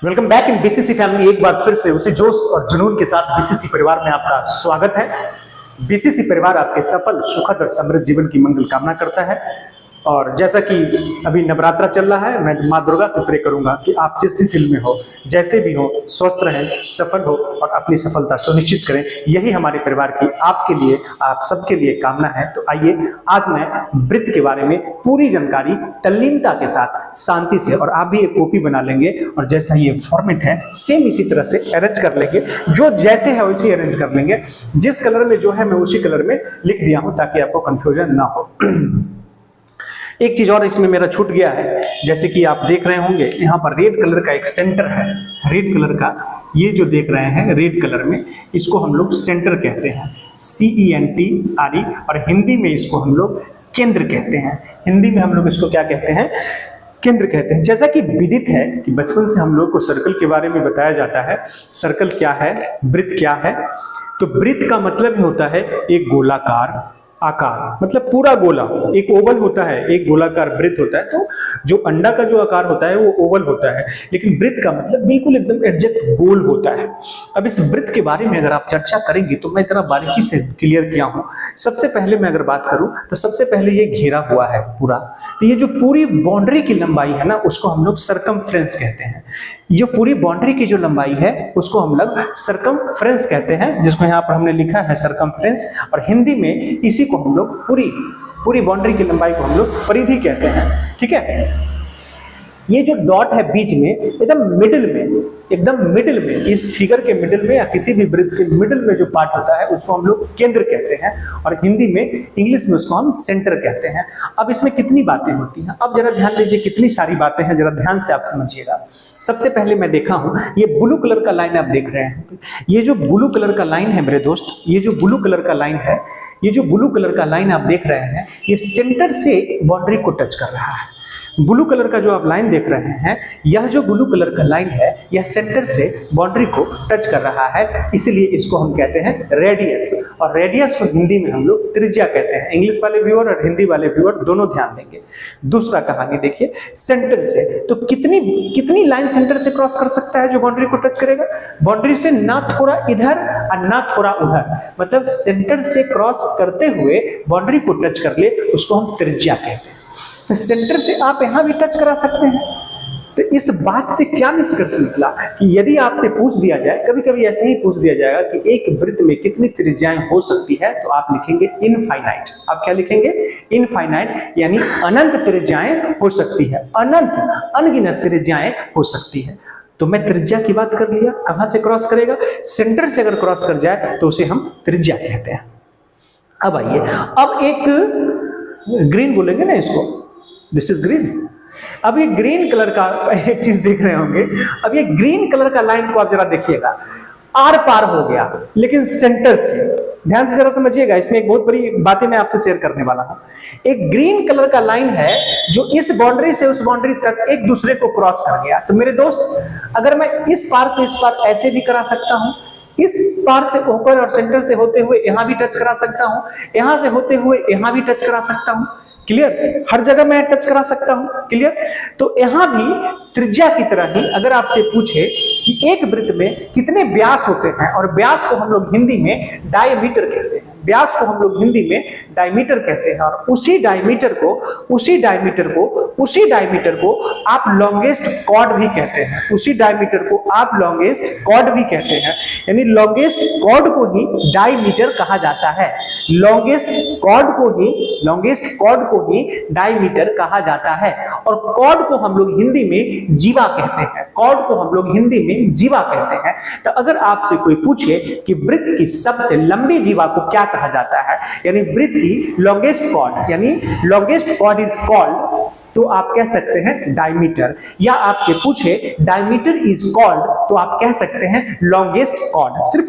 Welcome back in BCC family. एक बार फिर से उसी जोश और जुनून के साथ बीसीसी परिवार में आपका स्वागत है। बीसीसी परिवार आपके सफल, सुखद और समृद्ध जीवन की मंगल कामना करता है। और जैसा कि अभी नवरात्रा चल रहा है, मैं माँ दुर्गा से प्रे करूंगा कि आप जिस भी फील्ड में हो, जैसे भी हो, स्वस्थ रहें, सफल हो और अपनी सफलता सुनिश्चित करें। यही हमारे परिवार की आपके लिए, आप सबके लिए कामना है। तो आइए आज मैं वृत्त के बारे में पूरी जानकारी तल्लीनता के साथ, शांति से, और आप भी एक कॉपी बना लेंगे और जैसा ये फॉर्मेट है सेम इसी तरह से अरेंज कर लेंगे। जो जैसे है वैसे अरेंज कर लेंगे। जिस कलर में जो है मैं उसी कलर में लिख दिया हूं ताकि आपको कंफ्यूजन ना हो। एक चीज और इसमें मेरा छूट गया है, जैसे कि आप देख रहे होंगे यहाँ पर रेड कलर का एक सेंटर है। रेड कलर का ये जो देख रहे हैं रेड कलर में, इसको हम लोग सेंटर कहते हैं, CENTRE, और हिंदी में इसको हम लोग केंद्र कहते हैं। हिंदी में हम लोग इसको क्या कहते हैं? केंद्र कहते हैं। जैसा कि विदित है कि बचपन से हम लोग को सर्कल के बारे में बताया जाता है। सर्कल क्या है, वृत्त क्या है? तो वृत्त का मतलब ही होता है एक गोलाकार आकार, मतलब पूरा गोला। एक ओवल होता है, एक गोलाकार वृत्त होता है। तो जो अंडा का जो आकार होता है वो ओवल होता है, लेकिन वृत्त का मतलब बिल्कुल एकदम एग्जैक्ट गोल होता है। अब इस वृत्त के बारे में अगर आप चर्चा करेंगे तो मैं इतना बारीकी से क्लियर किया हूं। सबसे पहले मैं अगर बात करूं तो सबसे पहले ये घेरा हुआ है पूरा। तो ये जो पूरी बाउंड्री की लंबाई है ना, उसको हम लोग सरकमफ्रेंस कहते हैं। ये पूरी बाउंड्री की जो लंबाई है उसको हम लोग सरकमफ्रेंस कहते हैं, जिसको यहाँ पर हमने लिखा है सरकमफ्रेंस। और हिंदी में इसी को हम लोग पूरी बाउंड्री की लंबाई को हम लोग परिधि कहते हैं। ठीक है। ये जो डॉट है बीच में, एकदम मिडिल में, इस फिगर के मिडिल में या किसी भी वृत्त के मिडिल में जो पार्ट होता है उसको हम लोग केंद्र कहते हैं, और हिंदी में, इंग्लिश में उसको हम सेंटर कहते हैं। अब इसमें कितनी बातें होती हैं, अब जरा ध्यान दीजिए, कितनी सारी बातें हैं, जरा ध्यान से आप समझिएगा। सबसे पहले मैं देखा हूं ये ब्लू कलर का लाइन आप देख रहे हैं। ये जो ब्लू कलर का लाइन है मेरे दोस्त, ये जो ब्लू कलर का लाइन है, ये जो ब्लू कलर का लाइन आप देख रहे हैं, ये सेंटर से बाउंड्री को टच कर रहा है। ब्लू कलर का जो आप लाइन देख रहे हैं, यह जो ब्लू कलर का लाइन है, यह सेंटर से बाउंड्री को टच कर रहा है, इसलिए इसको हम कहते हैं रेडियस। और रेडियस को हिंदी में हम लोग त्रिज्या कहते हैं। इंग्लिश वाले व्यूअर और हिंदी वाले व्यूअर दोनों ध्यान देंगे। दूसरा कहानी देखिए, सेंटर से तो कितनी लाइन सेंटर से क्रॉस कर सकता है जो बाउंड्री को टच करेगा? बाउंड्री से ना थोड़ा इधर और ना थोड़ा उधर, मतलब सेंटर से क्रॉस करते हुए बाउंड्री को टच कर ले, उसको हम त्रिज्या कहते हैं। तो सेंटर से आप यहां भी टच करा सकते हैं। तो इस बात से क्या निष्कर्ष निकला कि यदि आपसे पूछ दिया जाए, कभी कभी ऐसे ही पूछ दिया जाएगा कि एक वृत्त में कितनी त्रिज्याएं हो सकती है, तो आप लिखेंगे इनफाइनाइट। आप क्या लिखेंगे? इनफाइनाइट, यानी अनंत त्रिज्याएं हो सकती है, अनगिनत त्रिज्याएं हो सकती है। तो मैं त्रिज्या की बात कर लिया। कहां से क्रॉस करेगा? सेंटर से अगर क्रॉस कर जाए तो उसे हम त्रिज्या कहते हैं। अब आइए, अब एक ग्रीन बोलेंगे ना इसको, दिस इज ग्रीन। अब ये ग्रीन कलर का एक चीज देख रहे होंगे। अब ये ग्रीन कलर का लाइन को आप जरा देखिएगा, आर पार हो गया, लेकिन सेंटर से, ध्यान से जरा समझिएगा। इसमें एक बहुत बड़ी बातें मैं आपसे शेयर करने वाला हूं। एक ग्रीन कलर का लाइन है जो इस बाउंड्री से उस बाउंड्री तक एक दूसरे को क्रॉस कर गया। तो मेरे दोस्त, अगर मैं इस पार से इस पार ऐसे भी करा सकता हूं, इस पार से होकर और सेंटर से होते हुए यहां भी टच करा सकता हूं, यहां से होते हुए यहां भी टच करा सकता हूं। क्लियर? हर जगह मैं टच करा सकता हूं। क्लियर? तो यहां भी त्रिज्या की तरह ही अगर आपसे पूछे कि एक वृत्त में कितने व्यास होते हैं, और व्यास को हम लोग हिंदी में डायमीटर कहते हैं, व्यास को हम लोग हिंदी में डायमीटर कहते हैं, और उसी डायमीटर को आप लॉन्गेस्ट कॉर्ड भी कहते हैं। उसी डायमीटर को आप लॉन्गेस्ट कॉर्ड भी कहते हैं, यानी लॉन्गेस्ट कॉर्ड को ही डायमीटर कहा जाता है। लॉन्गेस्ट कॉर्ड को ही डायमीटर कहा जाता है। और कॉर्ड को हम लोग हिंदी में जीवा कहते हैं। कॉर्ड को हम लोग हिंदी में जीवा कहते हैं। तो अगर आपसे कोई पूछे कि वृत्त की सबसे लंबी जीवा को क्या कहा जाता है, यानी वृत्त की लॉन्गेस्ट कॉर्ड, यानी लॉन्गेस्ट कॉर्ड इज कॉल्ड, तो आप कह सकते हैं डायमीटर। या आपसे पूछे डायमीटर इज कॉल्ड तो आप कह सकते हैं लॉन्गेस्ट कॉर्ड। सिर्फ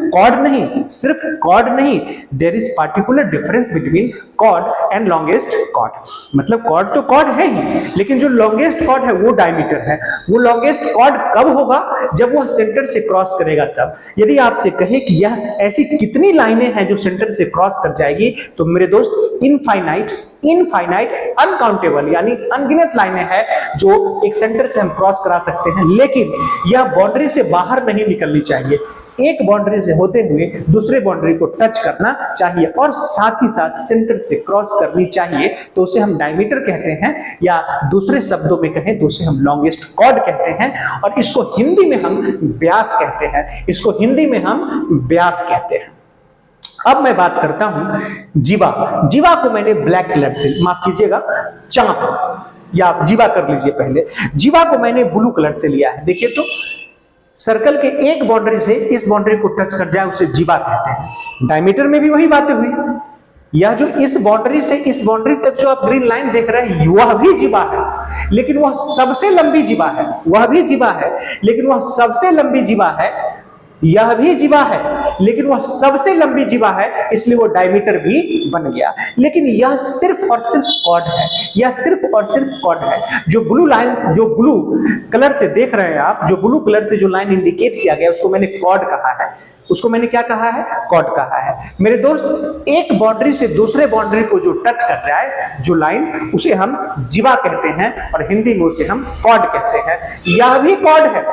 कॉर्ड नहीं, there is particular difference between chord and longest chord. मतलब कॉर्ड तो कॉर्ड है ही, लेकिन जो लॉन्गेस्ट कॉर्ड है वो डायमीटर है। वो लॉन्गेस्ट कॉर्ड कब होगा? जब वह सेंटर से क्रॉस करेगा तब। यदि आपसे कहे कि यह ऐसी कितनी लाइनें हैं जो सेंटर से क्रॉस कर जाएगी, तो मेरे दोस्त इनफाइनाइट अनकाउंटेबल यानी अनगिनत लाइनें हैं जो एक सेंटर से हम क्रॉस करा सकते हैं, लेकिन यह बाउंड्री से बाहर नहीं निकलनी चाहिए। एक बाउंड्री से होते हुए दूसरे बाउंड्री को टच करना चाहिए और साथ ही साथ सेंटर से क्रॉस करनी चाहिए, तो उसे हम डायमीटर कहते हैं, या दूसरे शब्दों में कहें तो उसे हम लॉन्गेस्ट कॉर्ड कहते हैं। और इसको हिंदी में हम व्यास कहते हैं। अब मैं बात करता हूं जीवा को मैंने ब्लैक कलर से, माफ कीजिएगा, चांप या जीवा कर लीजिए पहले। जीवा को मैंने ब्लू कलर से लिया है। देखिए तो सर्कल के एक बाउंड्री से इस बाउंड्री को टच कर जाए उसे जीवा कहते हैं। डायमीटर में भी वही बातें हुई। यह जो इस बाउंड्री से इस बाउंड्री तक जो आप ग्रीन लाइन देख रहे हैं वह भी जीवा है, लेकिन वह सबसे लंबी जीवा है। यह भी जीवा है, लेकिन वह सबसे लंबी जीवा है, इसलिए वो डायमीटर भी बन गया। लेकिन यह सिर्फ और सिर्फ कॉर्ड है। जो ब्लू कलर से देख रहे हैं आप, जो ब्लू कलर से जो लाइन इंडिकेट किया गया उसको मैंने कॉर्ड कहा है। उसको मैंने क्या कहा है? कॉर्ड कहा है। मेरे दोस्त, एक बाउंड्री से दूसरे बाउंड्री को जो टच कर जाए जो लाइन, उसे हम जीवा कहते हैं और हिंदी में उसे हम कॉर्ड कहते हैं। यह भी कॉर्ड है,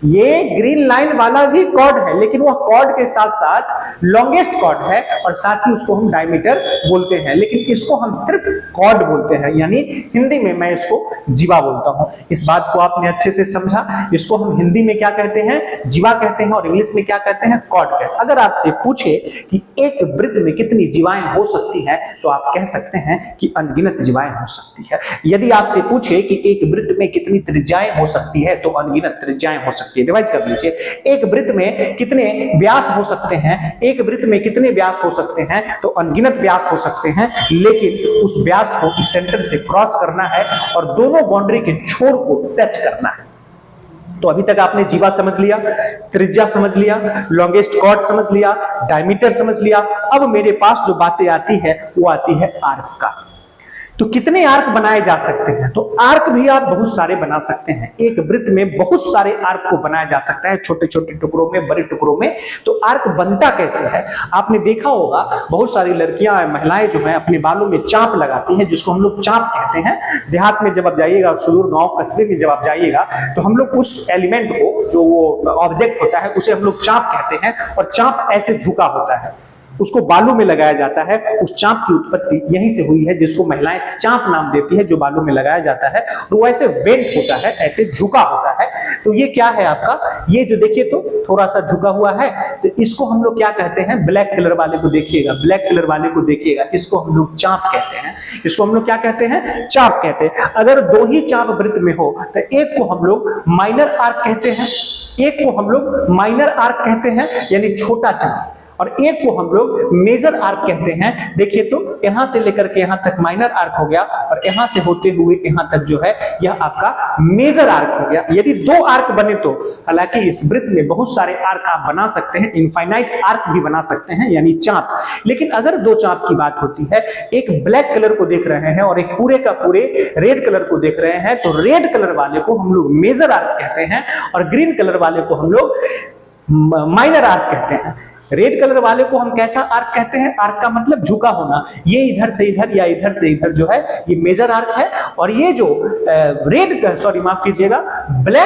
ये ग्रीन लाइन वाला भी कॉर्ड है, लेकिन वह कॉर्ड के साथ साथ लॉन्गेस्ट कॉर्ड है और साथ ही उसको हम डायमीटर बोलते हैं, लेकिन इसको हम सिर्फ कॉर्ड बोलते हैं, यानी हिंदी में मैं इसको जीवा बोलता हूं। इस बात को आपने अच्छे से समझा। इसको हम हिंदी में क्या कहते हैं? जीवा कहते हैं, और इंग्लिश में क्या कहते हैं? कॉर्ड कहते हैं। अगर आपसे पूछे कि एक वृत्त में कितनी जीवाएं हो सकती हैं, तो आप कह सकते हैं कि अनगिनत जीवाएं हो सकती है। यदि आपसे पूछे कि एक वृत्त में कितनी त्रिज्याएं हो सकती है, तो अनगिनत त्रिज्याएं हो सकती है। डिवाइड कर लीजिए। एक वृत्त में कितने व्यास हो सकते हैं? तो अनगिनत व्यास हो सकते हैं, लेकिन उस व्यास को इस सेंटर से क्रॉस करना है और दोनों बाउंड्री के छोर को टच करना है। तो अभी तक आपने जीवा समझ लिया, त्रिज्या समझ लिया, लॉन्गेस्ट कॉर्ड समझ लिया, डायमीटर समझ लिया। अब मेरे पास जो बातें आती है वो आती है आर्क का। तो कितने आर्क बनाए जा सकते हैं? तो आर्क भी आप बहुत सारे बना सकते हैं। एक वृत्त में बहुत सारे आर्क को बनाया जा सकता है, छोटे छोटे टुकड़ों में, बड़े टुकड़ों में। तो आर्क बनता कैसे है? आपने देखा होगा बहुत सारी लड़कियां, महिलाएं जो है अपने बालों में चाप लगाती हैं, जिसको हम लोग चाप कहते हैं। देहात में जब आप जाइएगा, सुदूर गांव कस्बे में जब आप जाइएगा, तो हम लोग उस एलिमेंट को, जो वो ऑब्जेक्ट होता है, उसे हम लोग चाप कहते हैं। और चाप ऐसे झुका होता है, उसको बालों में लगाया जाता है। उस चाप की उत्पत्ति यहीं से हुई है, जिसको महिलाएं चाप नाम देती है, जो बालों में लगाया जाता है। और वो ऐसे वेंट होता है, ऐसे झुका होता है। तो ये क्या है आपका? ये जो देखिए तो थोड़ा सा झुका हुआ है, तो इसको हम लोग क्या कहते हैं? ब्लैक कलर वाले को देखिएगा, इसको हम लोग चाप कहते हैं। इसको हम लोग क्या कहते हैं? चाप कहते हैं। अगर दो ही चाप वृत्त में हो तो एक को हम लोग माइनर आर्क कहते हैं, यानी छोटा चाप, और एक को हम लोग मेजर आर्क कहते हैं। देखिए तो यहां से लेकर के यहां तक माइनर आर्क हो गया, और यहां से होते हुए यहां तक जो है यह आपका मेजर आर्क हो गया। यदि दो आर्क बने तो, हालांकि इस वृत्त में बहुत सारे आर्क आप बना सकते हैं, इनफाइनाइट आर्क भी बना सकते हैं, यानी चाप। लेकिन अगर दो चाप की बात होती है, एक ब्लैक कलर को देख रहे हैं और एक पूरे का पूरे रेड कलर को देख रहे हैं, तो रेड कलर वाले को हम लोग मेजर आर्क कहते हैं, और ग्रीन कलर वाले को हम लोग माइनर आर्क कहते हैं। रेड कलर वाले को हम कैसा आर्क कहते हैं? आर्क का मतलब झुका होना। ये इधर से इधर या इधर से इधर जो है, ये मेजर आर्क है। और ये जो ब्लैक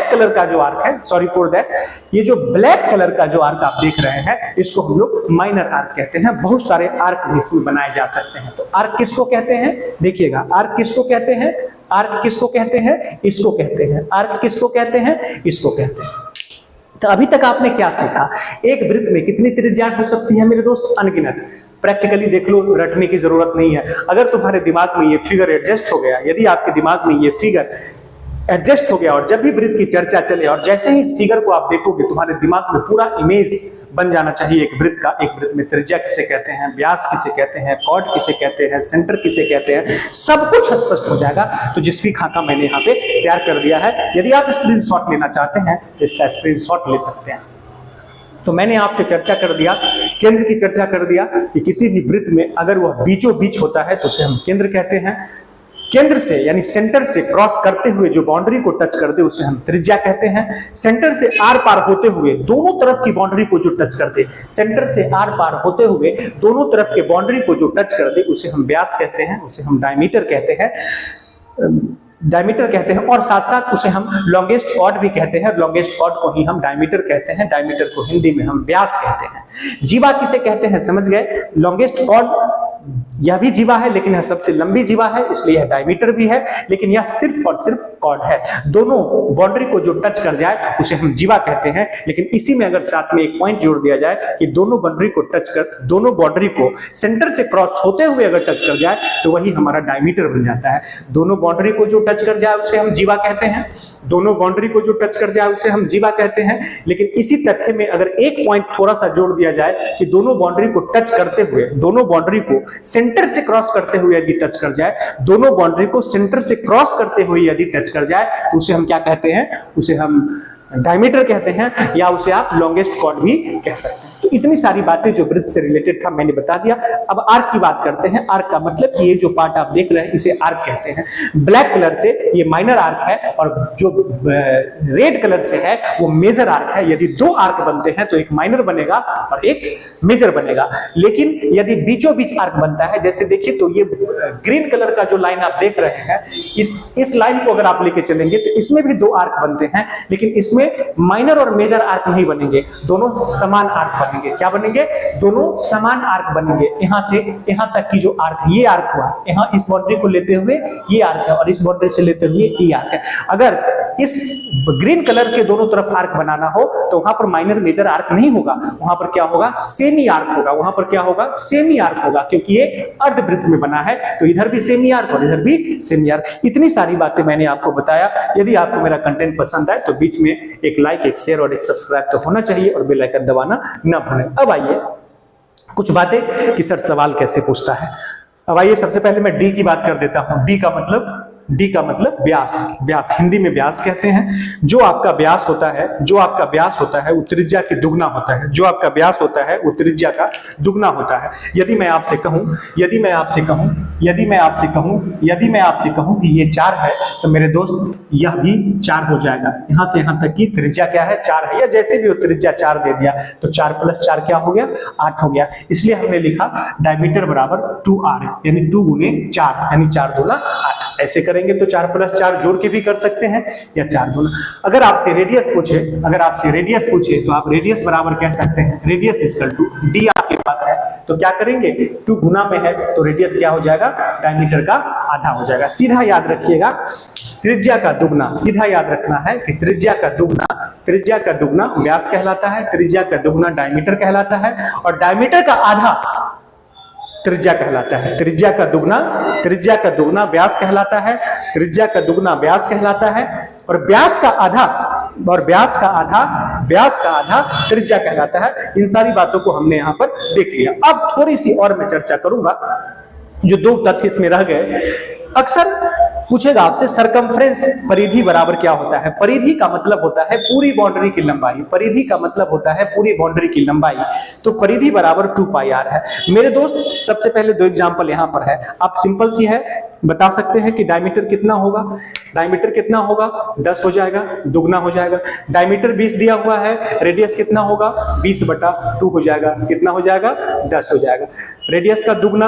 कलर का जो आर्क है, सॉरी फॉर दैट, ये जो ब्लैक कलर का जो आर्क आप देख रहे हैं, इसको हम लोग माइनर आर्क कहते हैं। बहुत सारे आर्क भी इसमें बनाए जा सकते हैं। तो आर्क किसको कहते हैं? देखिएगा, आर्क किसको कहते हैं? इसको कहते हैं। तो अभी तक आपने क्या सीखा? एक वृत्त में कितनी त्रिज्याएं हो सकती है मेरे दोस्त? अनगिनत। प्रैक्टिकली देख लो, रटने की जरूरत नहीं है। अगर तुम्हारे दिमाग में ये फिगर एडजस्ट हो गया, यदि आपके दिमाग में ये फिगर एडजस्ट हो गया। और जब भी वृत्त की चर्चा चले और जैसे ही इस फिगर को आप देखोगे तुम्हारे दिमाग में पूरा इमेज बन जाना चाहिए एक वृत्त का। एक वृत्त में त्रिज्या किसे कहते हैं, व्यास किसे कहते हैं, कॉर्ड किसे कहते हैं, सेंटर किसे कहते हैं, सब कुछ स्पष्ट हो जाएगा। तो जिस भी खाका मैंने यहाँ पे तैयार कर दिया है, यदि आप स्क्रीनशॉट लेना चाहते हैं तो इसका स्क्रीनशॉट ले सकते हैं। तो मैंने आपसे चर्चा कर दिया, केंद्र की चर्चा कर दिया कि किसी भी वृत्त में अगर वह बीचों बीच होता है तो उसे हम केंद्र कहते हैं। केंद्र से यानी सेंटर से क्रॉस करते हुए जो बाउंड्री को टच कर दे उसे हम त्रिज्या कहते हैं। सेंटर से आर पार होते हुए दोनों तरफ की बाउंड्री को जो टच कर दे, सेंटर से आर पार होते हुए दोनों तरफ के बाउंड्री को जो टच कर दे उसे हम व्यास कहते हैं, उसे हम डायमीटर कहते हैं, डायमीटर कहते हैं। और साथ साथ उसे हम लॉन्गेस्ट कॉर्ड भी कहते हैं, लॉन्गेस्ट कॉर्ड को ही हम डायमीटर कहते हैं, डायमीटर को हिंदी में हम व्यास कहते हैं। जीवा किसे कहते हैं समझ गए, लॉन्गेस्ट कॉर्ड यह भी जीवा है लेकिन यह सबसे लंबी जीवा है, इसलिए यह डायमीटर भी है, लेकिन यह सिर्फ और सिर्फ कॉर्ड है। दोनों बाउंड्री को जो टच कर जाए उसे हम जीवा कहते हैं। लेकिन इसी में अगर साथ में एक पॉइंट जोड़ दिया जाए कि दोनों बाउंड्री को टच कर, दोनों बाउंड्री को सेंटर से क्रॉस होते हुए अगर टच कर जाए तो वही हमारा डायमीटर बन जाता है। दोनों बाउंड्री को जो टच कर जाए उसे हम जीवा कहते हैं, दोनों बाउंड्री को जो टच कर जाए उसे हम जीवा कहते हैं। लेकिन इसी तथ्य में अगर एक पॉइंट थोड़ा सा जोड़ दिया जाए कि दोनों बाउंड्री को टच करते हुए, दोनों बाउंड्री को सेंटर से क्रॉस करते हुए यदि टच कर जाए, दोनों बाउंड्री को सेंटर से क्रॉस करते हुए यदि टच कर जाए तो उसे हम क्या कहते हैं, उसे हम डायमीटर कहते हैं, या उसे आप लॉन्गेस्ट कॉर्ड भी कह सकते हैं। तो इतनी सारी बातें जो वृत्त से रिलेटेड था मैंने बता दिया। अब आर्क की बात करते हैं। आर्क का मतलब कि ये जो पार्ट आप देख रहे हैं इसे आर्क कहते हैं। ब्लैक कलर से ये माइनर आर्क है और जो रेड कलर से है वो मेजर आर्क है। यदि दो आर्क बनते हैं तो एक माइनर बनेगा और एक मेजर बनेगा। लेकिन यदि बीचों बीच आर्क बनता है, जैसे देखिए तो ये ग्रीन कलर का जो लाइन आप देख रहे हैं, इस लाइन को अगर आप लेके चलेंगे तो इसमें भी दो आर्क बनते हैं, लेकिन इसमें माइनर और मेजर आर्क नहीं बनेंगे, दोनों समान आर्क बनेंगे। क्या बनेंगे, दोनों समान आर्क बनेंगे। यहां से यहां तक की जो आर्क, ये आर्क हुआ, यहां इस बाउंड्री को लेते हुए ये आर्क है और इस बाउंड्री से लेते हुए ये आर्क है। अगर इस ग्रीन कलर के दोनों तरफ आर्क बनाना हो तो वहां पर माइनर मेजर आर्क नहीं होगा, वहां पर क्या होगा, सेमी आर्क होगा। वहां पर क्या होगा, सेमी आर्क होगा, क्योंकि ये अर्धवृत्त में बना है तो इधर भी सेमी आर्क और इधर भी सेमी आर्क। इतनी सारी बातें मैंने आपको बताया। यदि आपको मेरा कंटेंट पसंद आए तो बीच में एक लाइक, एक शेयर और एक सब्सक्राइब तो होना चाहिए और बेल आइकन दबाना न भूलें। अब आइए कुछ बातें कि सर सवाल कैसे पूछता है। अब आइए सबसे पहले मैं डी की बात कर देता हूं। डी का मतलब व्यास। व्यास हिंदी में व्यास कहते हैं। जो आपका व्यास होता है वो त्रिज्या की दुगना होता है। जो आपका व्यास होता है वो त्रिज्या का दुगना होता है। यदि मैं आपसे कहूं कि ये 4 है तो मेरे दोस्त यह भी 4 हो जाएगा। यहां से यहां तक की त्रिज्या क्या है, 4 है, या जैसे भी हो त्रिज्या 4 दे दिया तो 4 + 4 क्या हो गया, 8 हो गया। इसलिए हमने लिखा डायमीटर बराबर 2r, यानी 2 × 4 यानी 4 × 2 = 8। ऐसे करेंगे तो 4 + 4 जोड़ के भी कर सकते हैं या 4 × 2। अगर आपसे रेडियस पूछे तो आप रेडियस बराबर कह सकते हैं, रेडियस = d आपके पास है तो क्या करेंगे, 2 गुना में है तो रेडियस क्या हो जाएगा, डायमीटर का आधा हो जाएगा। सीधा याद रखिएगा, त्रिज्या का दुगना, सीधा याद रखना है कि त्रिज्या का दुगना व्यास कहलाता है, त्रिज्या का दुगना डायमीटर कहलाता है और डायमीटर का आधा त्रिज्या कहलाता है। त्रिज्या का दुगना व्यास कहलाता है, त्रिज्या का दुगना व्यास कहलाता है और व्यास का आधा त्रिज्या कहलाता है। इन सारी बातों को हमने यहां पर देख लिया। अब थोड़ी सी और मैं चर्चा करूंगा, जो 2 तथ्य इसमें रह गए। अक्सर पूछेगा आपसे सरकमफ्रेंस, परिधि बराबर क्या होता है। परिधि का मतलब होता है पूरी बाउंड्री की लंबाई। तो परिधि बराबर 2πr है। मेरे दोस्त सबसे पहले 2 एग्जांपल यहां पर है, आप सिंपल सी है बता सकते हैं कि डायमीटर कितना होगा, 10 हो जाएगा, दुगना हो जाएगा। डायमीटर 20 दिया हुआ है, रेडियस कितना होगा, 20/2 हो जाएगा, कितना हो जाएगा, 10 हो जाएगा। रेडियस का दुगना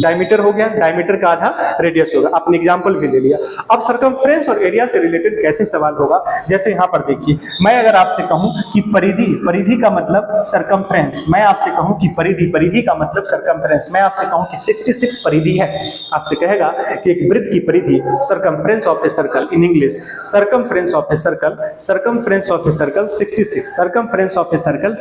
डायमीटर हो गया, डायमीटर का आधा रेडियस होगा। आपने एग्जांपल भी ले लिया। अब सरकमफ्रेंस और एरिया से रिलेटेड कैसे सवाल होगा, जैसे यहां पर देखिए, मैं अगर आपसे कहूं कि परिधि का मतलब सरकमफ्रेंस, मैं आपसे कहूं कि परिधि का मतलब सरकमफ्रेंस, मैं आपसे कहूं कि 66 परिधि है, आपसे कहेगा कि एक वृत्त की परिधि, circumference of a circle, in English circumference of a circle 66, circumference of a circle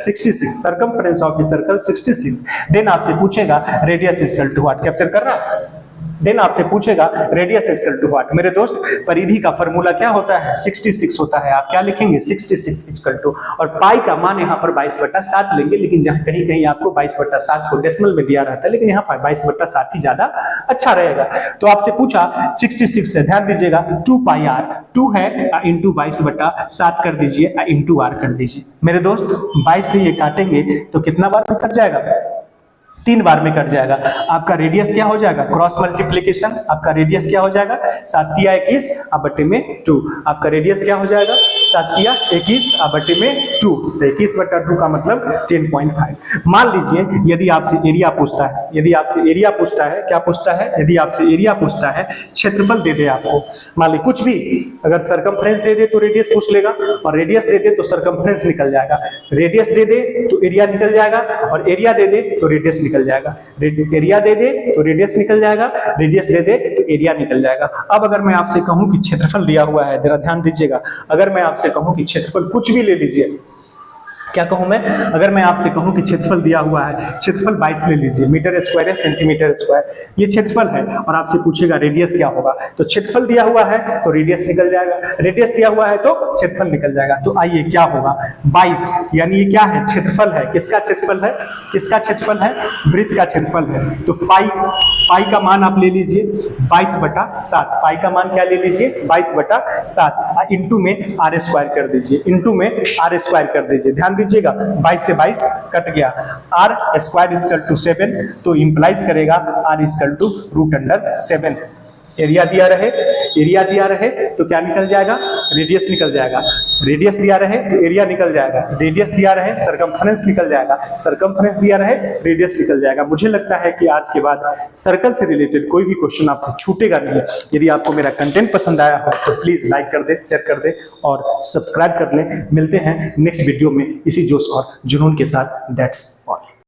66, then आपसे पूछेगा रेडियस = what, कैप्चर कर रहा है। देन आपसे पूछेगा रेडियस इक्वल टू व्हाट। मेरे दोस्त परिधि का फॉर्मूला क्या होता है? 66 होता है। आप क्या लिखेंगे? 66 इक्वल टू, और पाई का मान यहाँ पर 22/7 लेंगे, लेकिन जहाँ कहीं कहीं आपको 22/7 को डेसिमल में दिया रहता है, लेकिन यहाँ पर 22/7 ही ज्यादा अच्छा रहेगा। तो आपसे पूछा 66 से, ध्यान दीजिएगा 2 पाई r, 2 है इंटू 22/7 कर दीजिए, इंटू r कर दीजिए। मेरे दोस्त 22 से ये काटेंगे तो कितना बार में कट जाएगा? 3 बार में कट जाएगा। आपका रेडियस क्या हो जाएगा? क्रॉस मल्टीप्लीकेशन, आपका रेडियस क्या हो जाएगा? 7×21 बटे में 2। आपका रेडियस क्या हो जाएगा? 7×21 बटे में 2। तो 21/2 का मतलब 10.5। मान लीजिए यदि आपसे एरिया पूछता है, यदि आपसे एरिया पूछता है, क्या पूछता है? यदि आपसे एरिया पूछता है, क्षेत्रफल दे दे आपको, मान ली कुछ भी, अगर सरकमफ्रेंस दे दे तो रेडियस पूछ लेगा, और रेडियस दे दे तो सरकमफ्रेंस निकल जाएगा, रेडियस दे दे तो एरिया निकल जाएगा, और एरिया दे दे तो रेडियस निकल जाएगा, एरिया दे दे तो रेडियस निकल जाएगा, रेडियस दे दे तो एरिया निकल जाएगा। अब अगर मैं आपसे कहूं कि क्षेत्रफल दिया हुआ है, जरा ध्यान दीजिएगा, अगर मैं आपसे कहूं कि क्षेत्रफल कुछ भी ले लीजिए, क्या कहूं मैं? अगर मैं आपसे कहूं कि क्षेत्रफल दिया हुआ है, क्षेत्रफल 22 ले लीजिए, मीटर स्क्वायर है, सेंटीमीटर स्क्वायर, ये क्षेत्रफल है, और आपसे पूछेगा रेडियस क्या होगा, तो क्षेत्रफल दिया हुआ है तो रेडियस निकल जाएगा, रेडियस दिया हुआ है तो क्षेत्रफल निकल जाएगा। तो आइए क्या होगा? 22, यानी ये क्या है? क्षेत्रफल है। किसका क्षेत्रफल है? किसका क्षेत्रफल है? वृत्त का क्षेत्रफल है। तो पाई का मान आप ले लीजिए 22/7, पाई का मान क्या ले लीजिए? 22/7, इंटू में r² कर दीजिए, इंटू में r² कर दीजिए। ध्यान दीजिएगा 22 से 22 कट गया, r² इक्वल टू 7, तो इंप्लाइज करेगा r इक्वल टू √7। एरिया दिया रहे, एरिया दिया रहे तो क्या निकल जाएगा? रेडियस निकल जाएगा, रेडियस दिया रहे तो एरिया निकल जाएगा, रेडियस दिया रहे सरकमफ्रेंस निकल जाएगा, सरकमफ्रेंस दिया रहे रेडियस निकल जाएगा। मुझे लगता है कि आज के बाद सर्कल से रिलेटेड कोई भी क्वेश्चन आपसे छूटेगा नहीं। यदि आपको मेरा कंटेंट पसंद आया हो तो प्लीज लाइक कर दे, शेयर कर दे और सब्सक्राइब कर ले। मिलते हैं नेक्स्ट वीडियो में इसी जोश और जुनून के साथ। That's all.